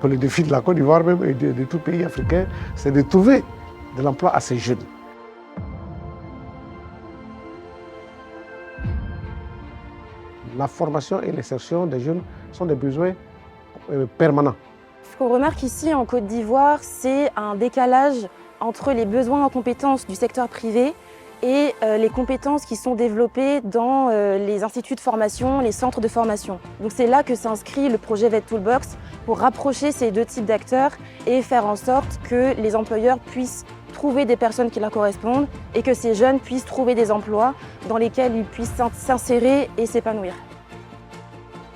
Le défi de la Côte d'Ivoire même et de tout pays africain, c'est de trouver de l'emploi à ces jeunes. La formation et l'insertion des jeunes sont des besoins permanents. Ce qu'on remarque ici en Côte d'Ivoire, c'est un décalage entre les besoins en compétences du secteur privé et les compétences qui sont développées dans les instituts de formation, les centres de formation. Donc c'est là que s'inscrit le projet VET Toolbox pour rapprocher ces deux types d'acteurs et faire en sorte que les employeurs puissent trouver des personnes qui leur correspondent et que ces jeunes puissent trouver des emplois dans lesquels ils puissent s'insérer et s'épanouir.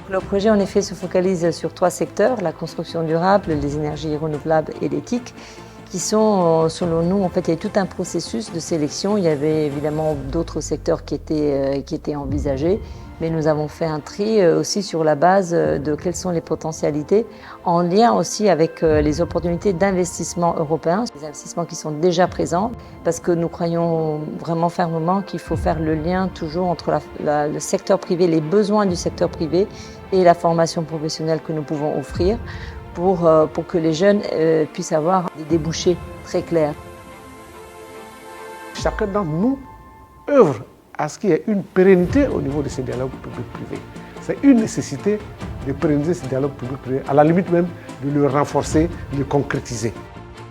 Le projet en effet se focalise sur 3 secteurs, la construction durable, les énergies renouvelables et l'éthique, qui sont, selon nous, en fait, il y a tout un processus de sélection. Il y avait évidemment d'autres secteurs qui étaient envisagés, mais nous avons fait un tri aussi sur la base de quelles sont les potentialités, en lien aussi avec les opportunités d'investissement européens, les investissements qui sont déjà présents, parce que nous croyons vraiment fermement qu'il faut faire le lien toujours entre le secteur privé, les besoins du secteur privé et la formation professionnelle que nous pouvons offrir, pour que les jeunes puissent avoir des débouchés très clairs. Chacun d'entre nous œuvre à ce qu'il y ait une pérennité au niveau de ces dialogues public-privé. C'est une nécessité de pérenniser ces dialogues public-privé, à la limite même de le renforcer, de le concrétiser.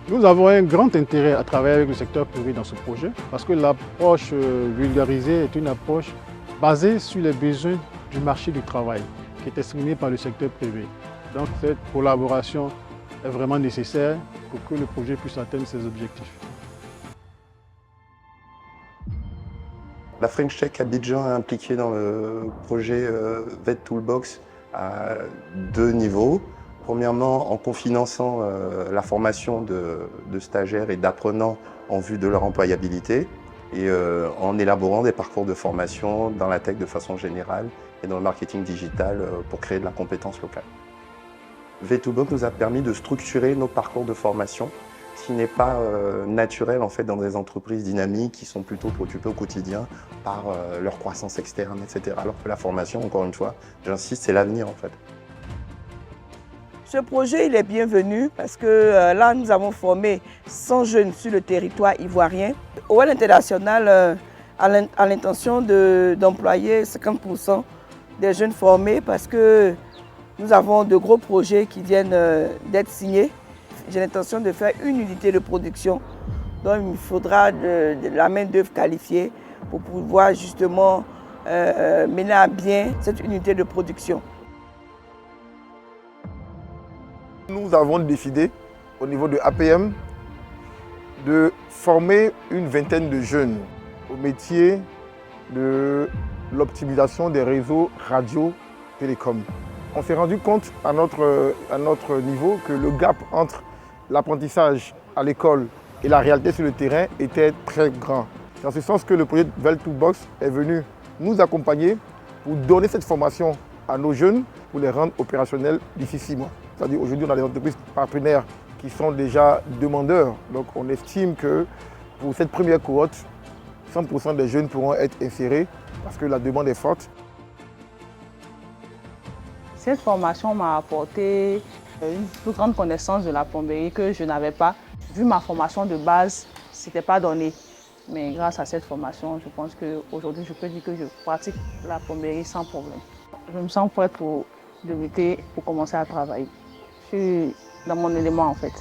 Nous avons un grand intérêt à travailler avec le secteur privé dans ce projet parce que l'approche vulgarisée est une approche basée sur les besoins du marché du travail qui est exprimé par le secteur privé. Donc cette collaboration est vraiment nécessaire pour que le projet puisse atteindre ses objectifs. La French Tech Abidjan est impliquée dans le projet VET Toolbox à 2 niveaux. Premièrement, en cofinançant la formation de stagiaires et d'apprenants en vue de leur employabilité et en élaborant des parcours de formation dans la tech de façon générale et dans le marketing digital pour créer de la compétence locale. VET Toolbox nous a permis de structurer nos parcours de formation, ce qui n'est pas naturel en fait dans des entreprises dynamiques qui sont plutôt préoccupées au quotidien par leur croissance externe, etc. Alors que la formation, encore une fois, j'insiste, c'est l'avenir en fait. Ce projet il est bienvenu parce que là nous avons formé 100 jeunes sur le territoire ivoirien. OL International a l'intention d'employer 50% des jeunes formés parce que nous avons de gros projets qui viennent d'être signés. J'ai l'intention de faire une unité de production dont il me faudra de la main-d'œuvre qualifiée pour pouvoir justement mener à bien cette unité de production. Nous avons décidé au niveau de APM de former une vingtaine de jeunes au métier de l'optimisation des réseaux radio-télécom. On s'est rendu compte à notre niveau que le gap entre l'apprentissage à l'école et la réalité sur le terrain était très grand. C'est en ce sens que le projet VET Toolbox est venu nous accompagner pour donner cette formation à nos jeunes pour les rendre opérationnels d'ici 6 mois. C'est-à-dire aujourd'hui on a des entreprises partenaires qui sont déjà demandeurs. Donc on estime que pour cette première cohorte, 100% des jeunes pourront être insérés parce que la demande est forte. Cette formation m'a apporté une plus grande connaissance de la plomberie que je n'avais pas. Vu ma formation de base, ce n'était pas donné. Mais grâce à cette formation, je pense qu'aujourd'hui, je peux dire que je pratique la plomberie sans problème. Je me sens prête pour débuter, pour commencer à travailler. Je suis dans mon élément en fait.